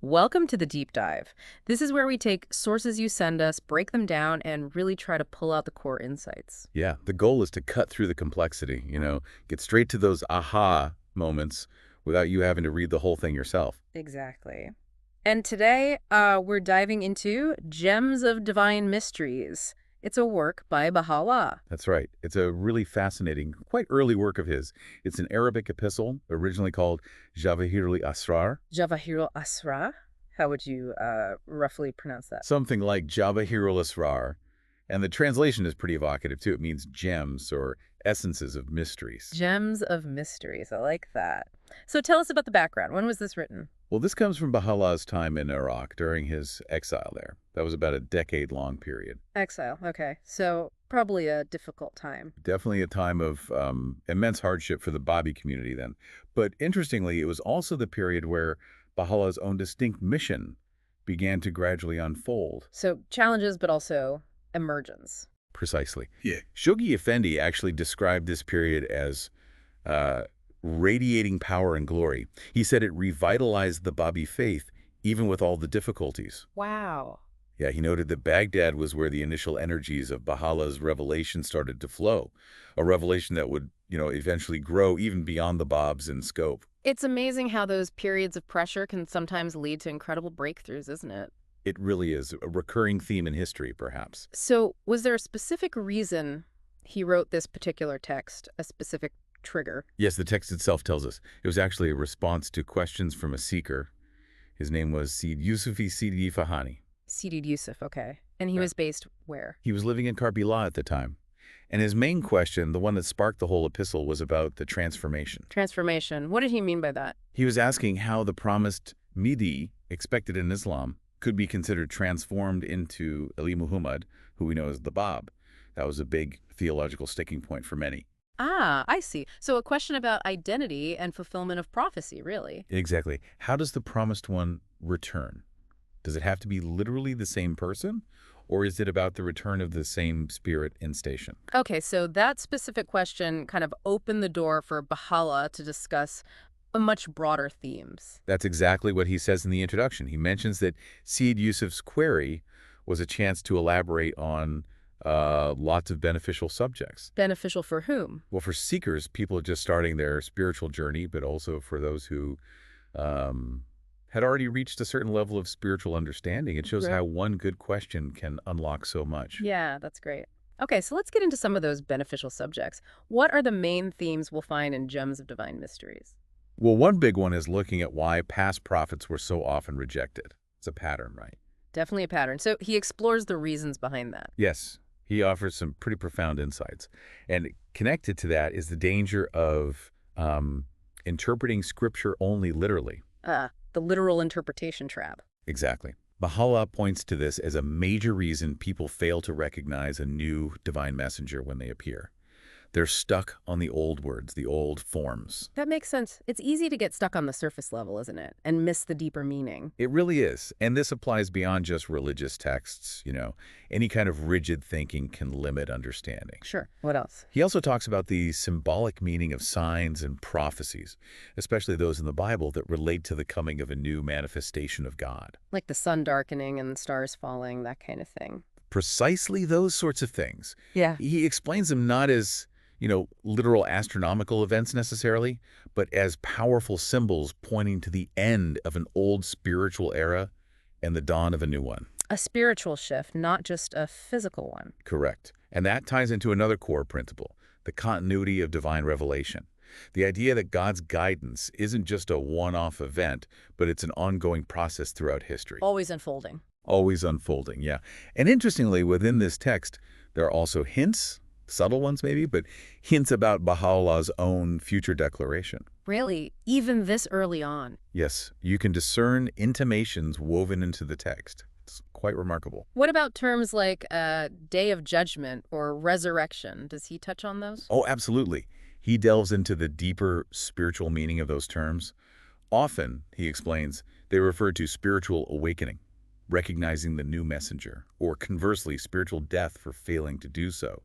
Welcome to the deep dive. This is where we take sources you send us, break them down, and really try to pull out the core insights. Yeah, the goal is to cut through the complexity, get straight to those aha moments without you having to read the whole thing yourself. Exactly. And today, we're diving into Gems of Divine Mysteries. It's a work by Bahá'u'lláh. That's right. It's a really fascinating, quite early work of his. It's an Arabic epistle, originally called Jawahirul Asrar, Jawahirul Asra. How would you roughly pronounce that? something like Jawahirul Asrar. And the translation is pretty evocative, too. It means gems or essences of mysteries. Gems of Mysteries. I like that. So tell us about the background. When was this written? Well, this comes from Baha'u'llah's time in Iraq during his exile there. That was about a decade-long period. Exile. Okay. So probably a difficult time. Definitely a time of immense hardship for the Babi community then. But interestingly, it was also the period where Baha'u'llah's own distinct mission began to gradually unfold. So challenges, but also emergence. Precisely. Yeah. Shoghi Effendi actually described this period as uh, radiating power and glory. He said it revitalized the Babi faith, even with all the difficulties. Wow. Yeah, he noted that Baghdad was where the initial energies of Baha'u'llah's revelation started to flow, a revelation that would, eventually grow even beyond the Babs in scope. It's amazing how those periods of pressure can sometimes lead to incredible breakthroughs, isn't it? It really is a recurring theme in history, perhaps. So was there a specific reason he wrote this particular text, a specific trigger? Yes, the text itself tells us. It was actually a response to questions from a seeker. His name was Sayyid Yusufi Sidi Fahani. Sidi Yusuf, okay. And he Right. was based where? He was living in Karbala at the time. And his main question, the one that sparked the whole epistle, was about the transformation. Transformation. What did he mean by that? He was asking how the promised Mihdí, expected in Islam, could be considered transformed into Ali Muhammad, who we know as the Bab. That was a big theological sticking point for many. Ah, I see. So a question about identity and fulfillment of prophecy, really. Exactly. How does the promised one return? Does it have to be literally the same person? Or is it about the return of the same spirit in station? Okay, so that specific question kind of opened the door for Baha'u'lláh to discuss a much broader themes. That's exactly what he says in the introduction. He mentions that Sayyid Yusuf's query was a chance to elaborate on lots of beneficial subjects. Beneficial for whom? Well, for seekers, people just starting their spiritual journey, but also for those who had already reached a certain level of spiritual understanding. It shows Right. how one good question can unlock so much. Yeah, that's great. Okay, so let's get into some of those beneficial subjects. What are the main themes we'll find in Gems of Divine Mysteries? Well, one big one is looking at why past prophets were so often rejected. It's a pattern, right? Definitely a pattern. So he explores the reasons behind that. Yes, he offers some pretty profound insights. And connected to that is the danger of interpreting scripture only literally. The literal interpretation trap. Exactly. Baha'u'lláh points to this as a major reason people fail to recognize a new divine messenger when they appear. They're stuck on the old words, the old forms. That makes sense. It's easy to get stuck on the surface level, isn't it? And miss the deeper meaning. It really is. And this applies beyond just religious texts, Any kind of rigid thinking can limit understanding. Sure. What else? He also talks about the symbolic meaning of signs and prophecies, especially those in the Bible that relate to the coming of a new manifestation of God. Like the sun darkening and stars falling, that kind of thing. Precisely those sorts of things. Yeah. He explains them not as literal astronomical events necessarily, but as powerful symbols pointing to the end of an old spiritual era and the dawn of a new one. A spiritual shift, not just a physical one. Correct. And that ties into another core principle, the continuity of divine revelation. The idea that God's guidance isn't just a one-off event, but it's an ongoing process throughout history. Always unfolding. Always unfolding, yeah. And interestingly, within this text, there are also hints, subtle ones maybe, but hints about Baha'u'llah's own future declaration. Really? Even this early on? Yes, you can discern intimations woven into the text. It's quite remarkable. What about terms like Day of Judgment or Resurrection? Does he touch on those? Oh, absolutely. He delves into the deeper spiritual meaning of those terms. Often, he explains, they refer to spiritual awakening, recognizing the new messenger, or conversely, spiritual death for failing to do so,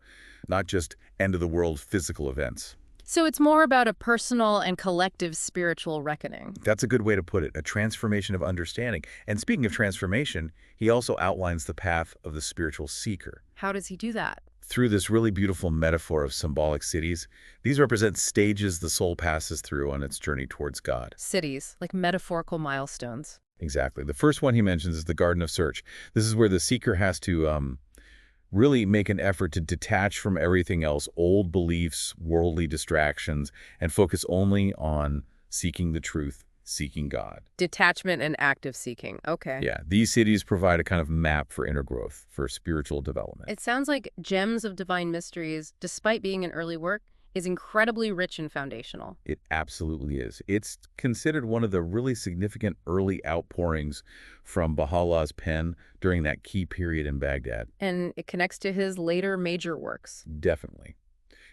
not just end-of-the-world physical events. So it's more about a personal and collective spiritual reckoning. That's a good way to put it, a transformation of understanding. And speaking of transformation, he also outlines the path of the spiritual seeker. How does he do that? Through this really beautiful metaphor of symbolic cities, these represent stages the soul passes through on its journey towards God. Cities, like metaphorical milestones. Exactly. The first one he mentions is the Garden of Search. This is where the seeker has to really make an effort to detach from everything else, old beliefs, worldly distractions, and focus only on seeking the truth, seeking God. Detachment and active seeking. Okay. Yeah, these cities provide a kind of map for inner growth, for spiritual development. It sounds like Gems of Divine Mysteries, despite being an early work, is incredibly rich and foundational. It absolutely is. It's considered one of the really significant early outpourings from Baha'u'llah's pen during that key period in Baghdad. And it connects to his later major works. Definitely.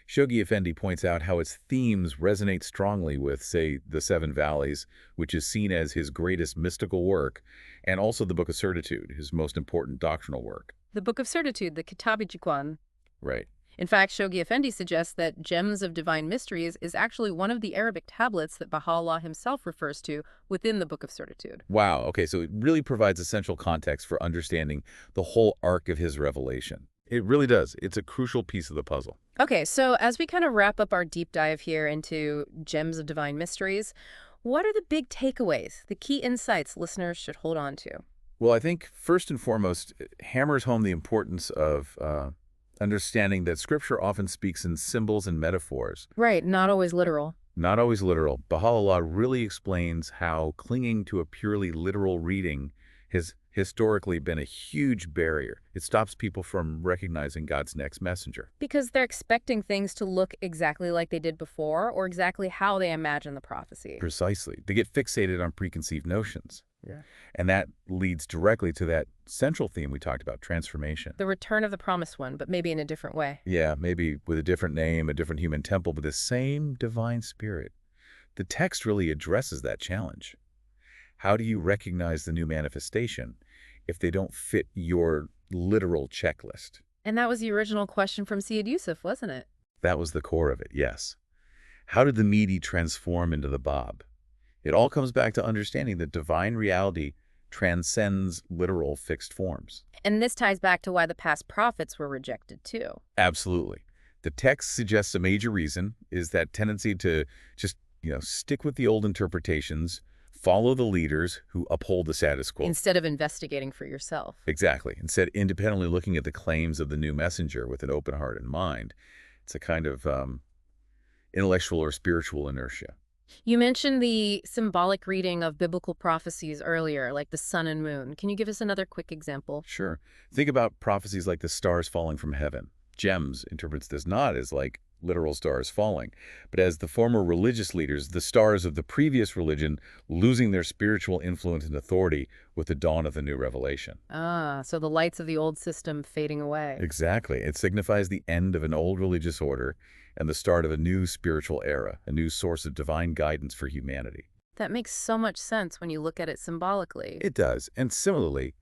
Shoghi Effendi points out how its themes resonate strongly with, say, the Seven Valleys, which is seen as his greatest mystical work, and also the Book of Certitude, his most important doctrinal work. The Book of Certitude, the Kitab-i-Jikwan. Right. In fact, Shoghi Effendi suggests that Gems of Divine Mysteries is actually one of the Arabic tablets that Baha'u'lláh himself refers to within the Book of Certitude. Wow, okay, so it really provides essential context for understanding the whole arc of his revelation. It really does. It's a crucial piece of the puzzle. Okay, so as we kind of wrap up our deep dive here into Gems of Divine Mysteries, what are the big takeaways, the key insights listeners should hold on to? Well, I think first and foremost, it hammers home the importance of understanding that Scripture often speaks in symbols and metaphors. Right, not always literal. Not always literal. Baha'u'lláh really explains how clinging to a purely literal reading has historically been a huge barrier. It stops people from recognizing God's next messenger. Because they're expecting things to look exactly like they did before or exactly how they imagine the prophecy. Precisely. They get fixated on preconceived notions. Yeah. And that leads directly to that central theme we talked about, transformation. The return of the promised one, but maybe in a different way. Yeah, maybe with a different name, a different human temple, but the same divine spirit. The text really addresses that challenge. How do you recognize the new manifestation if they don't fit your literal checklist? And that was the original question from Syed Yusuf, wasn't it? That was the core of it, yes. How did the Mihdí transform into the Bab? It all comes back to understanding that divine reality transcends literal fixed forms. And this ties back to why the past prophets were rejected, too. Absolutely. The text suggests a major reason is that tendency to just, stick with the old interpretations, follow the leaders who uphold the status quo. Instead of investigating for yourself. Exactly. Instead, independently looking at the claims of the new messenger with an open heart and mind. It's a kind of intellectual or spiritual inertia. You mentioned the symbolic reading of biblical prophecies earlier, like the sun and moon. Can you give us another quick example? Sure. Think about prophecies like the stars falling from heaven. Gems interprets this not as like literal stars falling, but as the former religious leaders, the stars of the previous religion, losing their spiritual influence and authority with the dawn of the new revelation. Ah, so the lights of the old system fading away. Exactly. It signifies the end of an old religious order and the start of a new spiritual era, a new source of divine guidance for humanity. That makes so much sense when you look at it symbolically. It does. And similarly,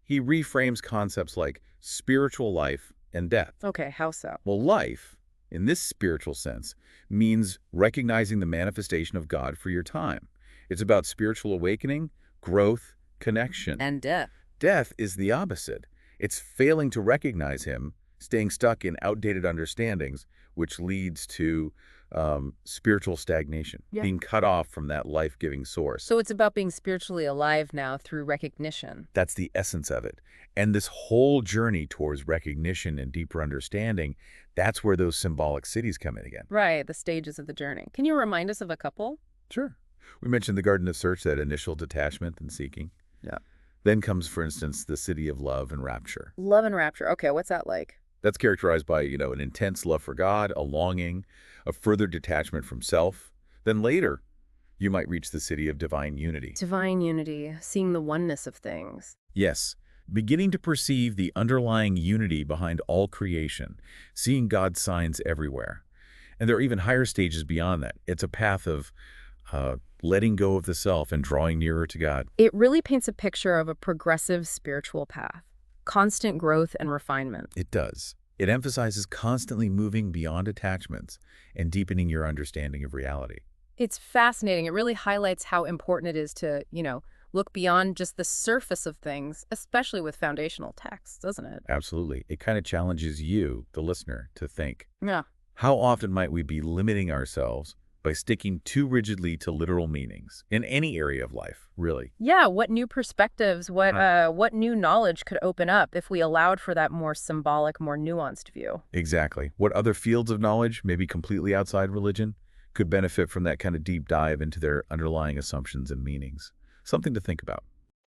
he reframes concepts like spiritual life and death. Okay, how so? Well, life, in this spiritual sense, means recognizing the manifestation of God for your time. It's about spiritual awakening, growth, connection. And death. Death is the opposite. It's failing to recognize him, staying stuck in outdated understandings, which leads to spiritual stagnation, being cut off from that life-giving source. So it's about being spiritually alive now through recognition. That's the essence of it. And this whole journey towards recognition and deeper understanding, that's where those symbolic cities come in again. Right, the stages of the journey. Can you remind us of a couple? Sure. We mentioned the Garden of Search, that initial detachment and seeking. Yeah. Then comes, for instance, the city of love and rapture. Love and rapture. Okay, what's that like? That's characterized by, an intense love for God, a longing, a further detachment from self. Then later, you might reach the city of divine unity. Divine unity, seeing the oneness of things. Yes, beginning to perceive the underlying unity behind all creation, seeing God's signs everywhere. And there are even higher stages beyond that. It's a path of letting go of the self and drawing nearer to God. It really paints a picture of a progressive spiritual path, constant growth and refinement. It does. It emphasizes constantly moving beyond attachments and deepening your understanding of reality. It's fascinating. It really highlights how important it is to, look beyond just the surface of things, especially with foundational texts, doesn't it? Absolutely. It kind of challenges you, the listener, to think, Yeah. how often might we be limiting ourselves by sticking too rigidly to literal meanings in any area of life, really? Yeah, what new perspectives, what new knowledge could open up if we allowed for that more symbolic, more nuanced view? Exactly. What other fields of knowledge, maybe completely outside religion, could benefit from that kind of deep dive into their underlying assumptions and meanings? Something to think about.